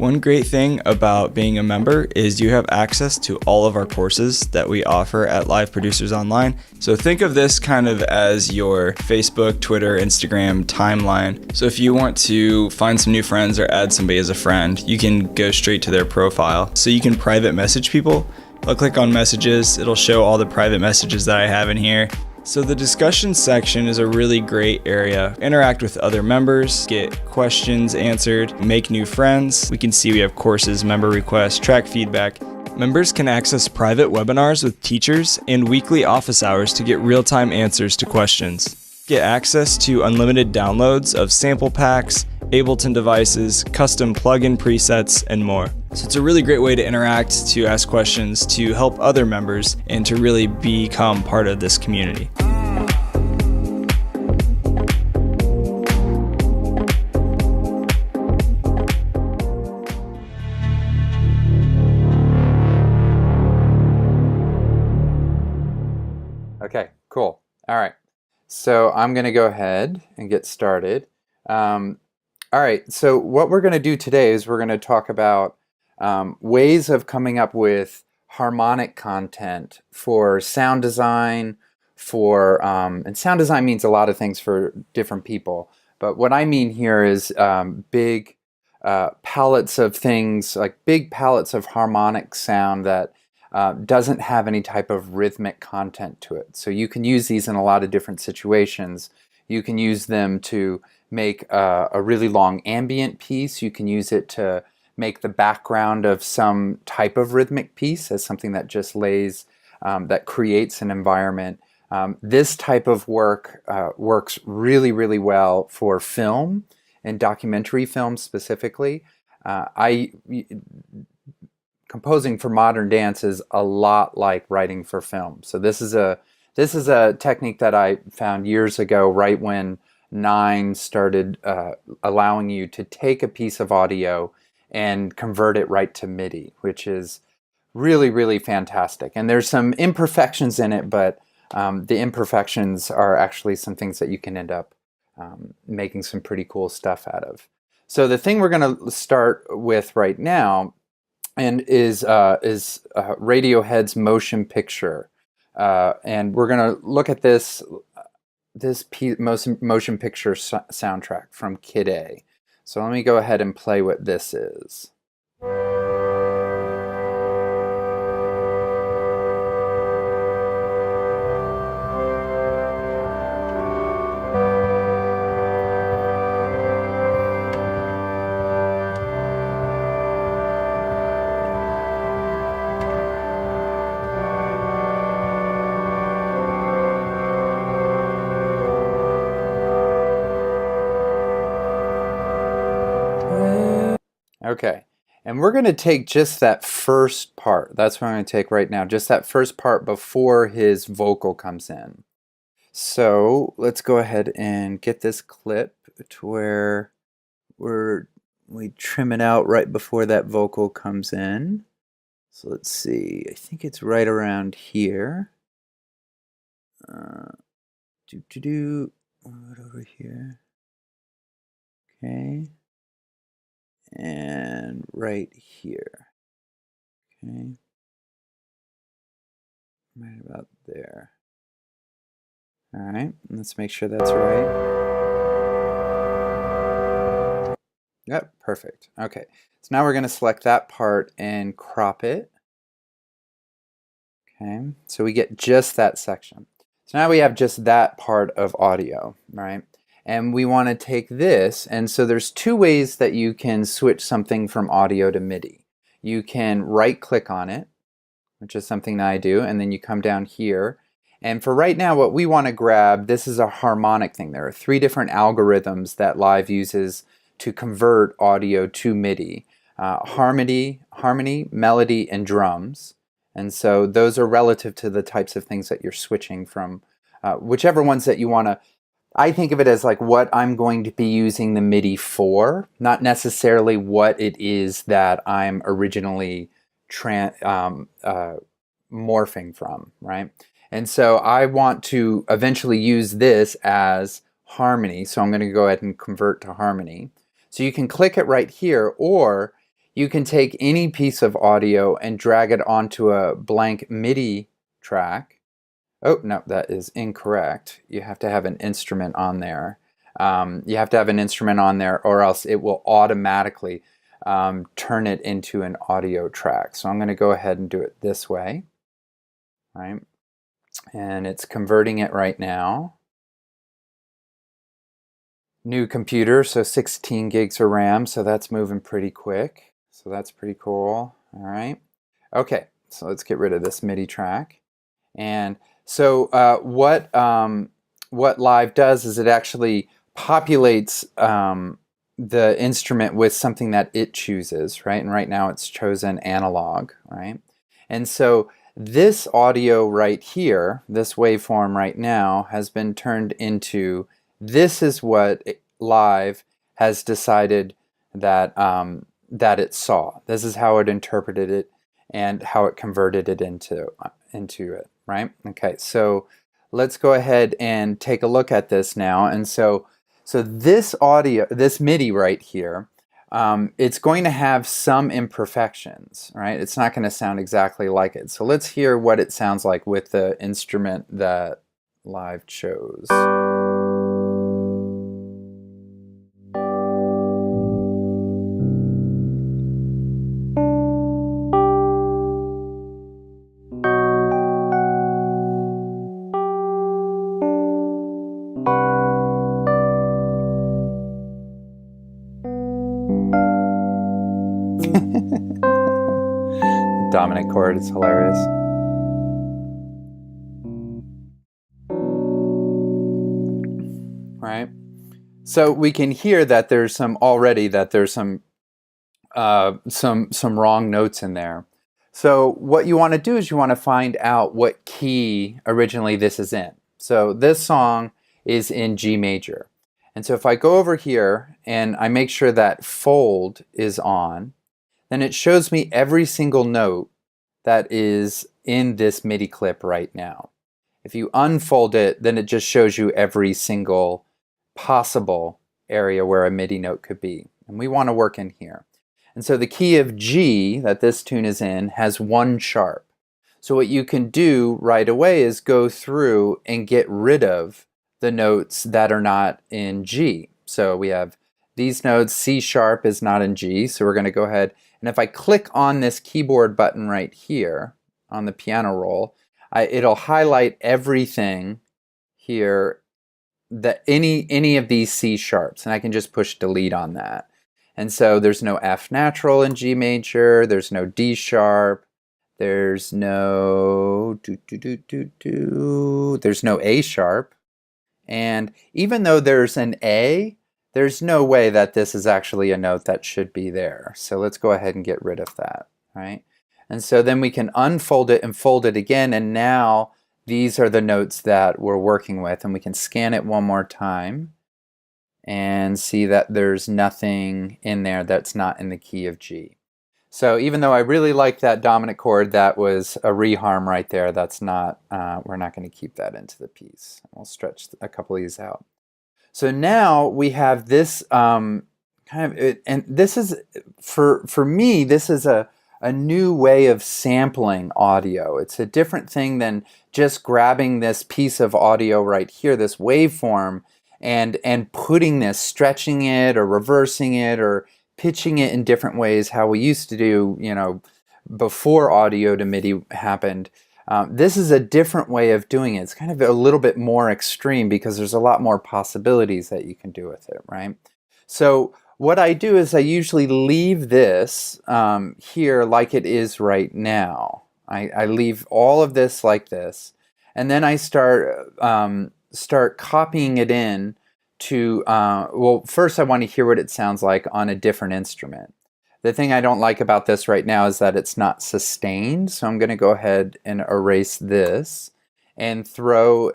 One great thing about being a member is you have access to all of our courses that we offer at Live Producers Online. So think of this kind of as your Facebook, Twitter, Instagram timeline. So if you want to find some new friends or add somebody as a friend, you can go straight to their profile. So you can private message people. I'll click on messages. It'll show all the private messages that I have in here. So the discussion section is a really great area. Interact with other members, get questions answered, make new friends. We can see we have courses, member requests, track feedback. Members can access private webinars with teachers and weekly office hours to get real-time answers to questions. Get access to unlimited downloads of sample packs, Ableton devices, custom plugin presets, and more. So it's a really great way to interact, to ask questions, to help other members, and to really become part of this community. Okay, cool. All right. So I'm going to go ahead and get started. All right, so what we're going to do today is we're going to talk about ways of coming up with harmonic content for sound design, and sound design means a lot of things for different people. But what I mean here is big palettes of things, like big palettes of harmonic sound that doesn't have any type of rhythmic content to it. So you can use these in a lot of different situations. You can use them to make a really long ambient piece. You can use it to make the background of some type of rhythmic piece as something that just lays, that creates an environment. This type of work works really, really well for film and documentary film specifically. Composing for modern dance is a lot like writing for film. So this is a technique that I found years ago, right when 9 started allowing you to take a piece of audio and convert it right to MIDI, which is really, really fantastic. And there's some imperfections in it, but the imperfections are actually some things that you can end up making some pretty cool stuff out of. So the thing we're going to start with right now is Radiohead's Motion Picture. And we're going to look at this motion picture soundtrack from Kid A. So let me go ahead and play what this is. Okay, and we're going to take just that first part. That's what I'm going to take right now, just that first part before his vocal comes in. So let's go ahead and get this clip to where we trim it out right before that vocal comes in. So let's see, I think it's right around here. Right over here. Okay. And right here. Okay. Right about there. All right, let's make sure that's right. Yep, perfect. Okay, so now we're going to select that part and crop it. Okay, so we get just that section. So now we have just that part of audio, right? And we want to take this, and so there's 2 ways that you can switch something from audio to MIDI. You can right-click on it, which is something that I do, and then you come down here. And for right now, what we want to grab, this is a harmonic thing. There are 3 different algorithms that Live uses to convert audio to MIDI. Harmony, melody, and drums. And so those are relative to the types of things that you're switching from, whichever ones that you want to. I think of it as like what I'm going to be using the MIDI for, not necessarily what it is that I'm originally morphing from, right? And so I want to eventually use this as harmony, so I'm going to go ahead and convert to harmony. So you can click it right here, or you can take any piece of audio and drag it onto a blank MIDI track. Oh, no, that is incorrect. You have to have an instrument on there. You have to have an instrument on there, or else it will automatically turn it into an audio track. So I'm going to go ahead and do it this way, right? And it's converting it right now. New computer, so 16 gigs of RAM, so that's moving pretty quick. So that's pretty cool. All right. Okay, so let's get rid of this MIDI track. And so what Live does is it actually populates the instrument with something that it chooses, right? And right now it's chosen analog, right? And so this audio right here, this waveform right now, has been turned into, this is what Live has decided that that it saw. This is how it interpreted it and how it converted it into it, right? Okay, so let's go ahead and take a look at this now. And so this audio, this MIDI right here, it's going to have some imperfections, right? It's not going to sound exactly like it. So let's hear what it sounds like with the instrument that Live chose. Dominant chord, it's hilarious. Right? So we can hear that there's some wrong notes in there. So what you want to do is you want to find out what key originally this is in. So this song is in G major. And so if I go over here and I make sure that fold is on, then it shows me every single note that is in this MIDI clip right now. If you unfold it, then it just shows you every single possible area where a MIDI note could be. And we want to work in here. And so the key of G that this tune is in has 1 sharp. So what you can do right away is go through and get rid of the notes that are not in G. So we have these notes, C sharp is not in G, so we're going to go ahead, and if I click on this keyboard button right here on the piano roll, it'll highlight everything here, that any of these C sharps, and I can just push delete on that. And so there's no F natural in G major, there's no D sharp, there's no there's no A sharp, and even though there's an A, there's no way that this is actually a note that should be there. So let's go ahead and get rid of that, right? And so then we can unfold it and fold it again, and now these are the notes that we're working with, and we can scan it one more time and see that there's nothing in there that's not in the key of G. So even though I really like that dominant chord, that was a reharm right there. That's not, we're not going to keep that into the piece. We'll stretch a couple of these out. So now we have this kind of, and this is, for me, this is a new way of sampling audio. It's a different thing than just grabbing this piece of audio right here, this waveform, and putting this, stretching it or reversing it or pitching it in different ways, how we used to do, you know, before audio to MIDI happened. This is a different way of doing it. It's kind of a little bit more extreme because there's a lot more possibilities that you can do with it, right? So what I do is I usually leave this here like it is right now. I leave all of this like this, and then I start copying it in to, well, first I want to hear what it sounds like on a different instrument. The thing I don't like about this right now is that it's not sustained, so I'm going to go ahead and erase this and throw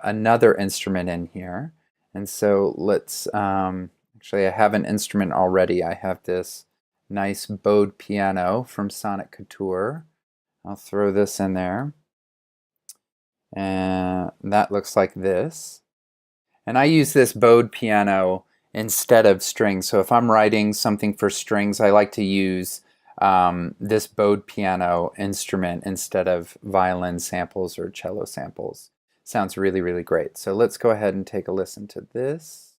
another instrument in here. And so let's, actually I have an instrument already. I have this nice bowed piano from Sonic Couture. I'll throw this in there. And that looks like this. And I use this bowed piano instead of strings. So if I'm writing something for strings, I like to use this bowed piano instrument instead of violin samples or cello samples. Sounds really, really great. So let's go ahead and take a listen to this.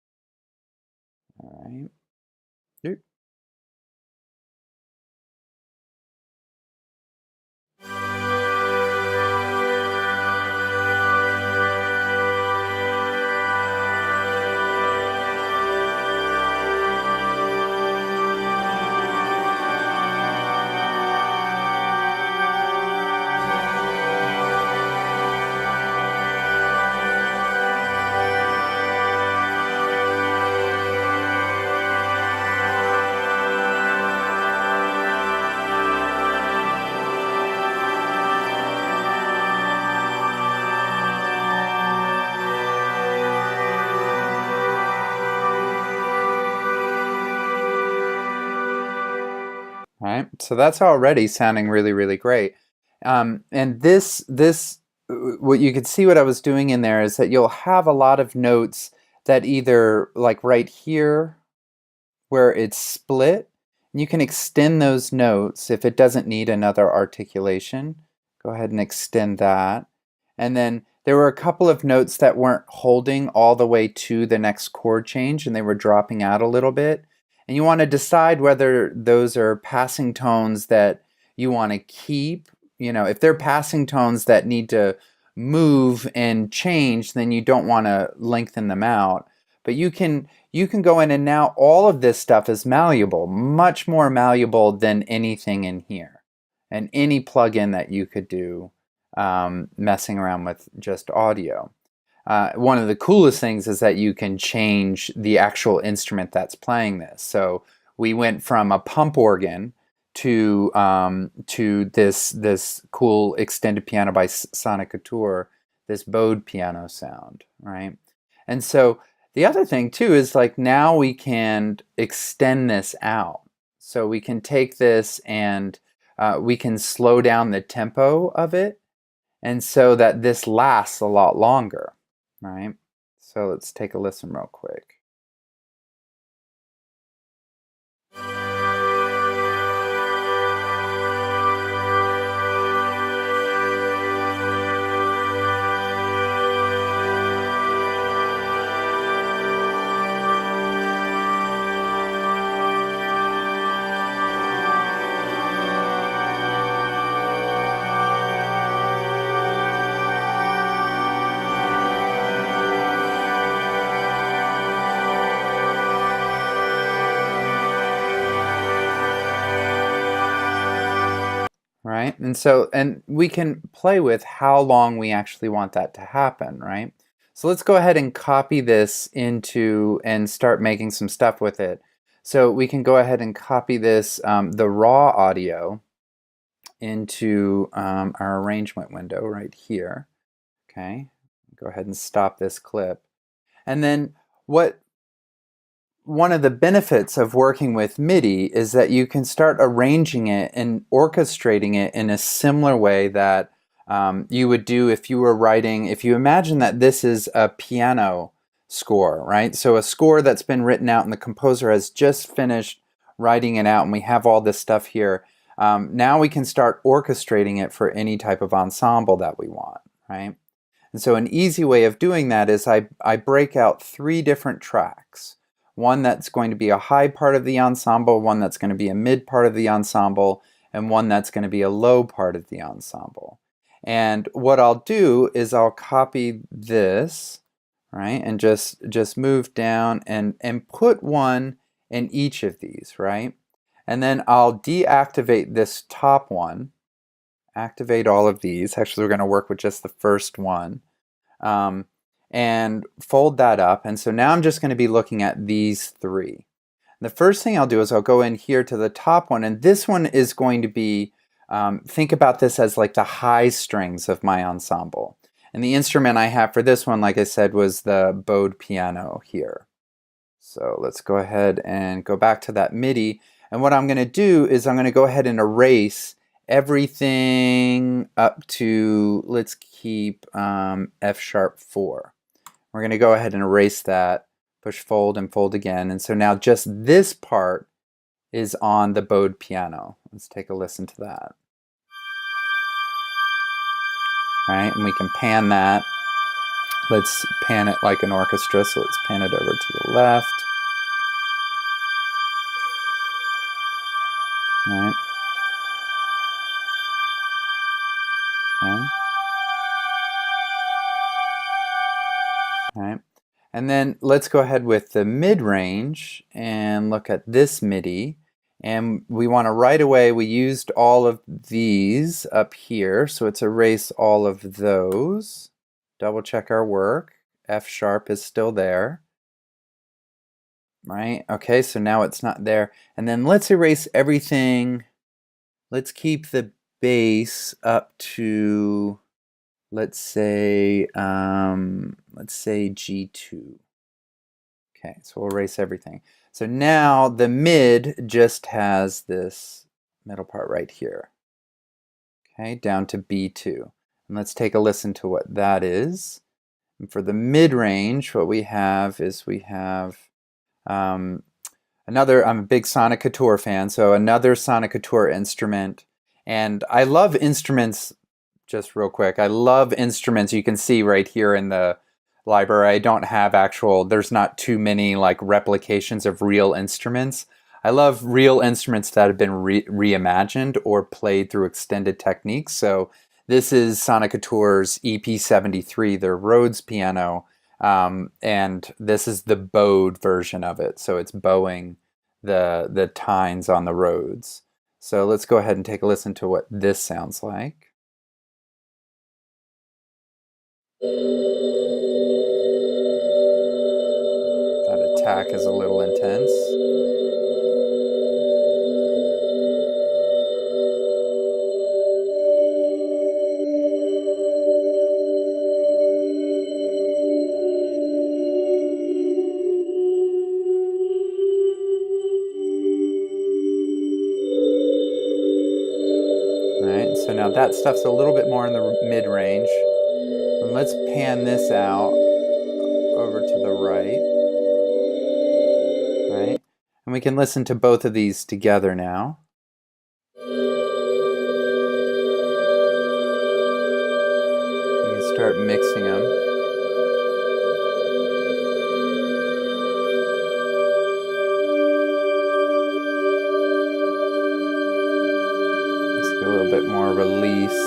All right. Yep. Right, so that's already sounding really, really great. And what you could see what I was doing in there is that you'll have a lot of notes that either like right here where it's split, you can extend those notes if it doesn't need another articulation. Go ahead and extend that. And then there were a couple of notes that weren't holding all the way to the next chord change and they were dropping out a little bit. And you want to decide whether those are passing tones that you want to keep. You know, if they're passing tones that need to move and change, then you don't want to lengthen them out. But you can go in and now all of this stuff is malleable, much more malleable than anything in here. And any plugin that you could do messing around with just audio. One of the coolest things is that you can change the actual instrument that's playing this. So we went from a pump organ to this cool extended piano by Sonic Couture, this bowed piano sound, right? And so the other thing too is like now we can extend this out. So we can take this and we can slow down the tempo of it, and so that this lasts a lot longer. Right, so let's take a listen real quick. Right, and we can play with how long we actually want that to happen, right? So let's go ahead and copy this into and start making some stuff with it. So we can go ahead and copy this, the raw audio, into our arrangement window right here. Okay, go ahead and stop this clip. And then one of the benefits of working with MIDI is that you can start arranging it and orchestrating it in a similar way that you would do if you were writing, if you imagine that this is a piano score, right? So a score that's been written out and the composer has just finished writing it out and we have all this stuff here. Now we can start orchestrating it for any type of ensemble that we want, right? And so an easy way of doing that is I break out 3 different tracks. One that's going to be a high part of the ensemble, one that's going to be a mid part of the ensemble, and one that's going to be a low part of the ensemble. And what I'll do is I'll copy this, right, and just move down and put one in each of these, right? And then I'll deactivate this top one, activate all of these. Actually, we're going to work with just the first one. And fold that up, and so now I'm just going to be looking at these 3. The first thing I'll do is I'll go in here to the top one, and this one is going to be, think about this as like the high strings of my ensemble. And the instrument I have for this one, like I said, was the bowed piano here. So let's go ahead and go back to that MIDI, and what I'm going to do is I'm going to go ahead and erase everything up to, let's keep F sharp 4. We're going to go ahead and erase that, push fold and fold again, and so now just this part is on the bowed piano. Let's take a listen to that. Right, and we can pan that. Let's pan it like an orchestra, so let's pan it over to the left. Right. Okay. Right. And then let's go ahead with the mid-range and look at this MIDI. And we want to right away, we used all of these up here, so let's erase all of those. Double check our work. F sharp is still there. Right? Okay, so now it's not there. And then let's erase everything. Let's keep the bass up to, let's say G2. Okay, so we'll erase everything. So now the mid just has this middle part right here. Okay, down to B2. And let's take a listen to what that is. And for the mid-range, what we have is another, I'm a big Sonic Couture fan, so another Sonic Couture instrument. And I love instruments, just real quick, I love instruments you can see right here in the library. I don't have there's not too many like replications of real instruments. I love real instruments that have been reimagined or played through extended techniques. So this is Sonic Couture's EP73, their Rhodes piano. And this is the bowed version of it. So it's bowing the tines on the Rhodes. So let's go ahead and take a listen to what this sounds like. That attack is a little intense. Right, so now that stuff's a little bit more in the mid-range. And let's pan this out over to the right. Right, and we can listen to both of these together now. You can start mixing them. Let's get a little bit more release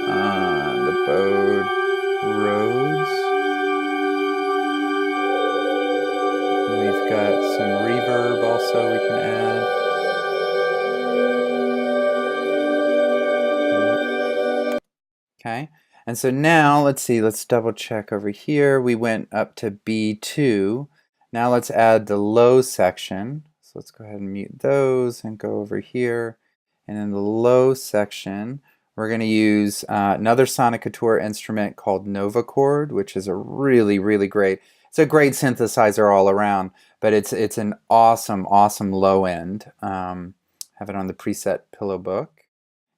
on the bowed Rhodes. We've got some reverb also we can add. Okay, and so now let's see, let's double check over here. We went up to B2. Now let's add the low section. So let's go ahead and mute those and go over here. And in the low section, we're going to use another Sonic Couture instrument called Nova Chord, which is a really, really great, it's a great synthesizer all around, but it's an awesome, awesome low end. Have it on the preset pillow book.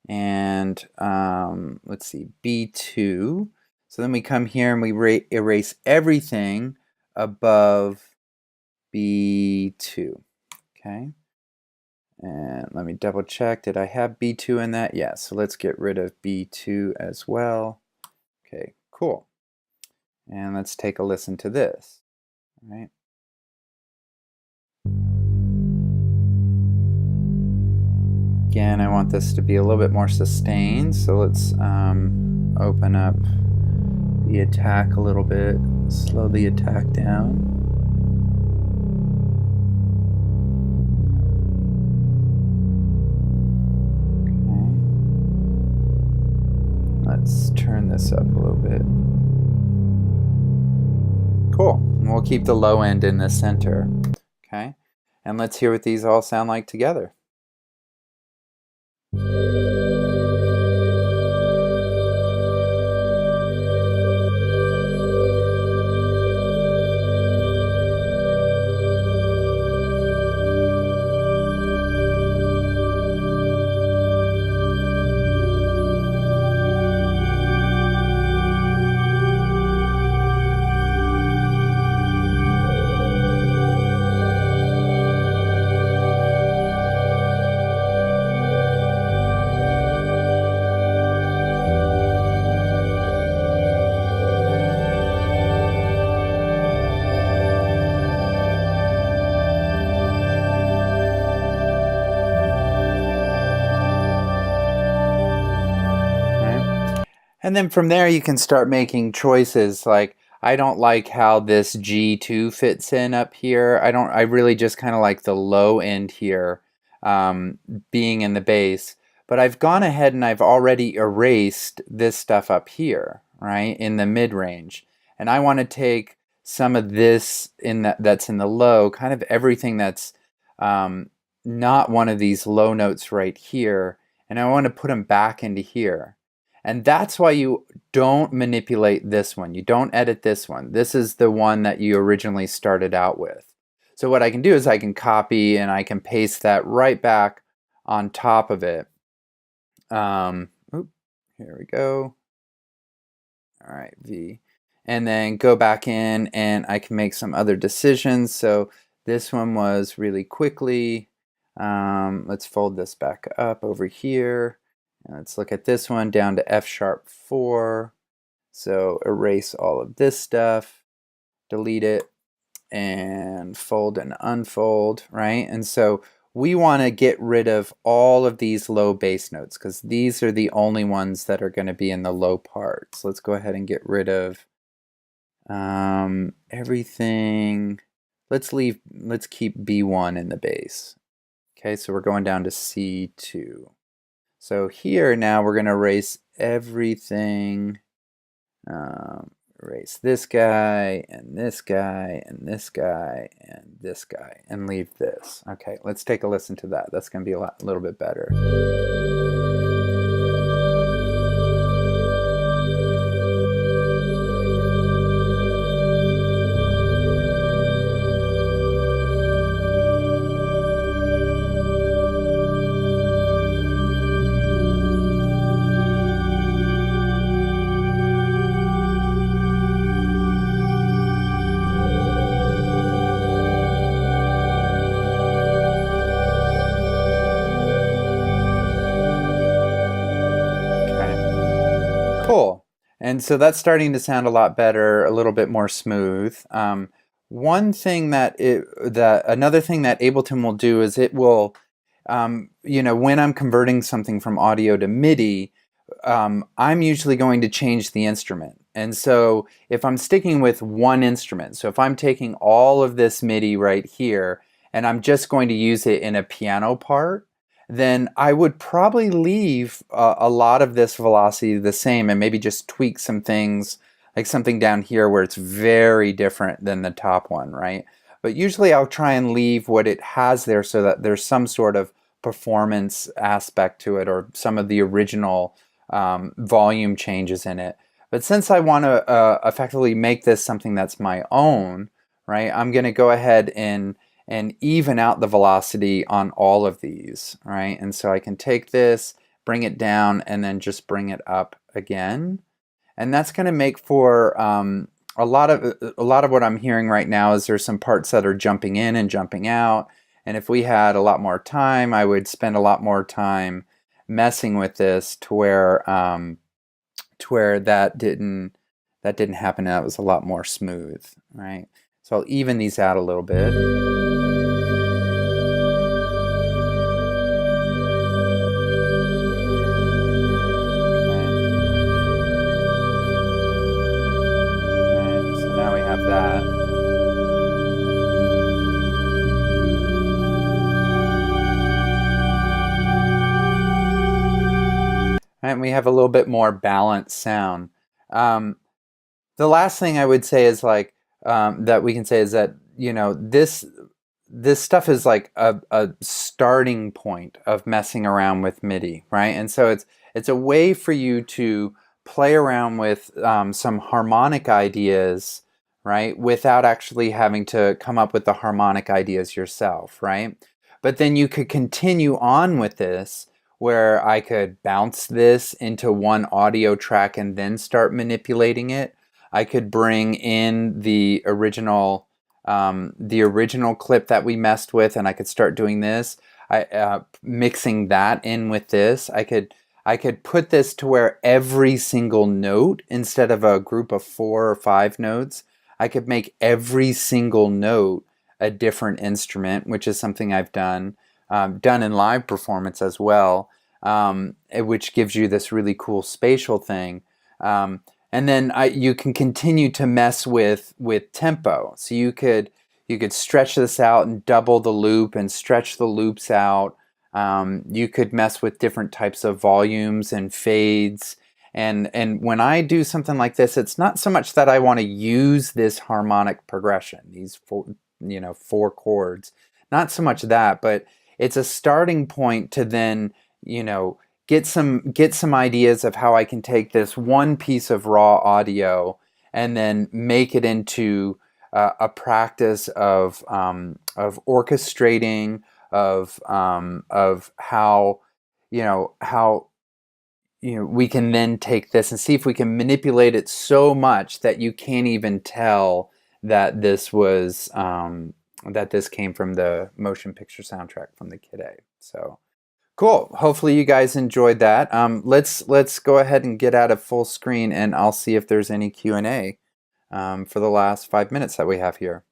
And let's see, B2. So then we come here and we erase everything above B2. Okay. And let me double check. Did I have B2 in that? Yes. So let's get rid of B2 as well. Okay, cool. And let's take a listen to this. All right. Again, I want this to be a little bit more sustained. So let's open up the attack a little bit. Slow the attack down. Let's turn this up a little bit. Cool. And we'll keep the low end in the center. Okay. And let's hear what these all sound like together. And then from there, you can start making choices like, I don't like how this G2 fits in up here. I really just kind of like the low end here being in the bass. But I've gone ahead and I've already erased this stuff up here, right, in the mid range. And I want to take some of this that's in the low, kind of everything that's not one of these low notes right here, and I want to put them back into here. And that's why you don't manipulate this one. You don't edit this one. This is the one that you originally started out with. So what I can do is I can copy and I can paste that right back on top of it. Here we go. All right, V. And then go back in and I can make some other decisions. So this one was really quickly. Let's fold this back up over here. Let's look at this one down to F#4. So erase all of this stuff, delete it, and fold and unfold, right? And so we want to get rid of all of these low bass notes because these are the only ones that are going to be in the low part. So let's go ahead and get rid of everything. Let's keep B1 in the bass. Okay, so we're going down to C2. So here now we're going to erase everything, erase this guy, and this guy, and this guy, and this guy, and leave this. Okay, let's take a listen to that. That's going to be a little bit better. Cool. And so that's starting to sound a lot better, a little bit more smooth. One thing another thing that Ableton will do is it will, when I'm converting something from audio to MIDI, I'm usually going to change the instrument. And so if I'm sticking with one instrument, so if I'm taking all of this MIDI right here and I'm just going to use it in a piano part, then I would probably leave a lot of this velocity the same and maybe just tweak some things, like something down here where it's very different than the top one, right? But usually I'll try and leave what it has there so that there's some sort of performance aspect to it or some of the original volume changes in it. But since I want to effectively make this something that's my own, right, I'm going to go ahead and even out the velocity on all of these, right? And so I can take this, bring it down, and then just bring it up again. And that's going to make for a lot of what I'm hearing right now is there's some parts that are jumping in and jumping out. And if we had a lot more time, I would spend a lot more time messing with this to where that didn't happen. That was a lot more smooth, right? So I'll even these out a little bit. So now we have that. And we have a little bit more balanced sound. The last thing I would say is that we can say is that this stuff is like a starting point of messing around with MIDI, right? And so it's a way for you to play around with some harmonic ideas, right, without actually having to come up with the harmonic ideas yourself, right? But then you could continue on with this where I could bounce this into one audio track and then start manipulating it. I could bring in the original clip that we messed with, and I could start doing this. Mixing that in with this. I could put this to where every single note, instead of a group of 4 or 5 notes, I could make every single note a different instrument, which is something I've done in live performance as well, which gives you this really cool spatial thing. And then you can continue to mess with tempo. So you could stretch this out and double the loop and stretch the loops out. You could mess with different types of volumes and fades. And when I do something like this, it's not so much that I want to use this harmonic progression, these four chords. Not so much that, but it's a starting point to then, get some ideas of how I can take this one piece of raw audio and then make it into a practice of orchestrating, of how we can then take this and see if we can manipulate it so much that you can't even tell that this was that this came from the motion picture soundtrack from the Kid A. So cool. Hopefully you guys enjoyed that. Let's go ahead and get out of full screen, and I'll see if there's any Q&A for the last 5 minutes that we have here.